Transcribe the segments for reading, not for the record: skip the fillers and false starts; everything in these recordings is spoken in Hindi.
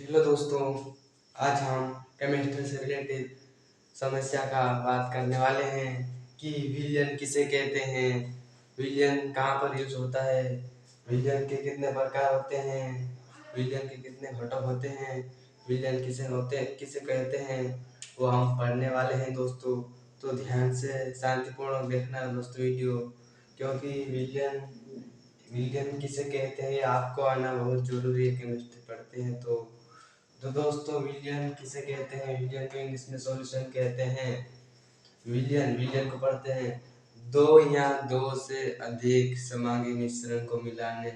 हेलो दोस्तों, आज हम केमिस्ट्री से रिलेटेड समस्या का बात करने वाले हैं कि विलयन किसे कहते हैं, विलयन कहाँ पर यूज होता है, विलयन के कितने प्रकार होते हैं, विलयन के कितने घटक होते हैं, विलयन किसे कहते हैं, वो हम पढ़ने वाले हैं दोस्तों। तो ध्यान से शांतिपूर्वक देखना दोस्तों वीडियो, क्योंकि विलयन विलयन किसे कहते हैं आपको आना बहुत जरूरी है। केमिस्ट्री पढ़ते हैं तो दोस्तों विलियन किसे कहते हैं, विलियन को इंग्लिश में सॉल्यूशन कहते हैं। विलियन विलियन को पढ़ते हैं दो या दो से अधिक समांगी मिश्रण को मिलाने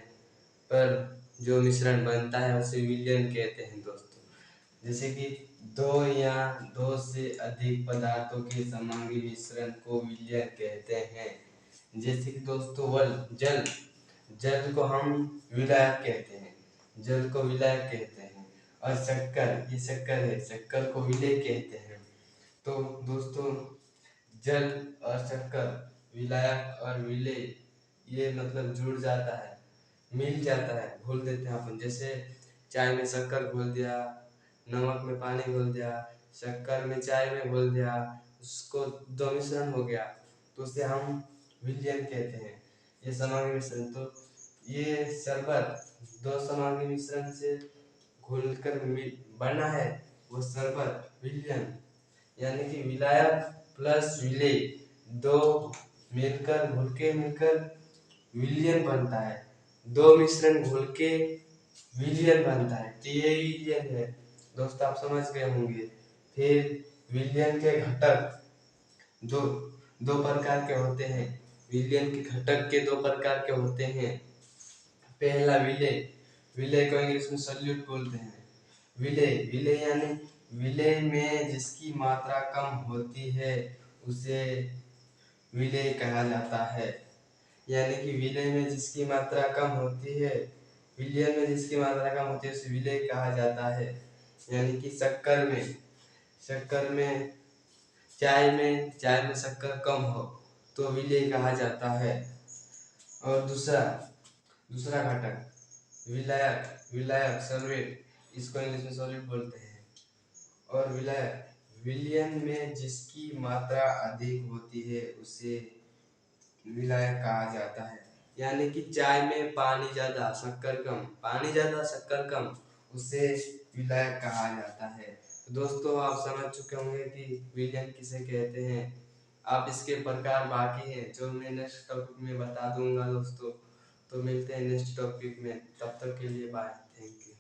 पर जो मिश्रण बनता है उसे विलियन कहते हैं दोस्तों। जैसे कि दो या दो से अधिक पदार्थों के समांगी मिश्रण को विलियन कहते हैं। जैसे कि दोस्तों जल जल को हम विलायक कहते हैं, जल को विलायक कहते हैं। और शक्कर, ये शक्कर है, शक्कर को विलेय कहते हैं। तो दोस्तों जल और शक्कर, विलायक और विलेय, ये मतलब जुड़ जाता है, मिल जाता है, घोल देते हैं अपन। जैसे चाय में शक्कर घोल दिया, नमक में पानी घोल दिया, शक्कर में चाय में घोल दिया, उसको दो मिश्रण हो गया, तो उसे हम विलयन कहते हैं। ये समांगी मिश्रण, तो ये शरबत दो समांगी मिश्रण से घुलकर बना है, वो शरबत विलयन, यानी कि विलायक प्लस विलेय दो मिलकर मिलकर विलयन बनता है। दो मिश्रण घुल के विलयन बनता है, तो ये विलयन है दोस्तों, आप समझ गए होंगे। फिर विलयन के घटक दो दो प्रकार के होते हैं। विलयन के घटक के दो प्रकार के होते हैं। पहला विलेय, विलेय को इंग्लिश में सॉल्यूट बोलते हैं। विलेय विलेय यानी विलेय में जिसकी मात्रा कम होती है उसे विलेय कहा जाता है। यानी कि विलेय में जिसकी मात्रा कम होती है, विलयन में जिसकी मात्रा कम होती है उसे विलेय कहा जाता है। यानी कि शक्कर में चाय में शक्कर कम हो तो विलेय कहा जाता है। और दूसरा दूसरा घटक विलायक, विलायक सॉल्वेट, इसको इंग्लिश में सॉल्यूट बोलते हैं। और विलायक विलयन में जिसकी मात्रा अधिक होती है उसे विलायक कहा जाता है। यानी कि चाय में पानी ज्यादा शक्कर कम, पानी ज्यादा शक्कर कम, उसे विलायक कहा जाता है। तो दोस्तों आप समझ चुके होंगे कि विलयन किसे कहते हैं। आप इसके प्रकार बाकी हैं जो मैं नेक्स्ट टॉपिक में बता दूंगा दोस्तों। तो मिलते हैं नेक्स्ट टॉपिक में, तब तक के लिए बाय, थैंक यू।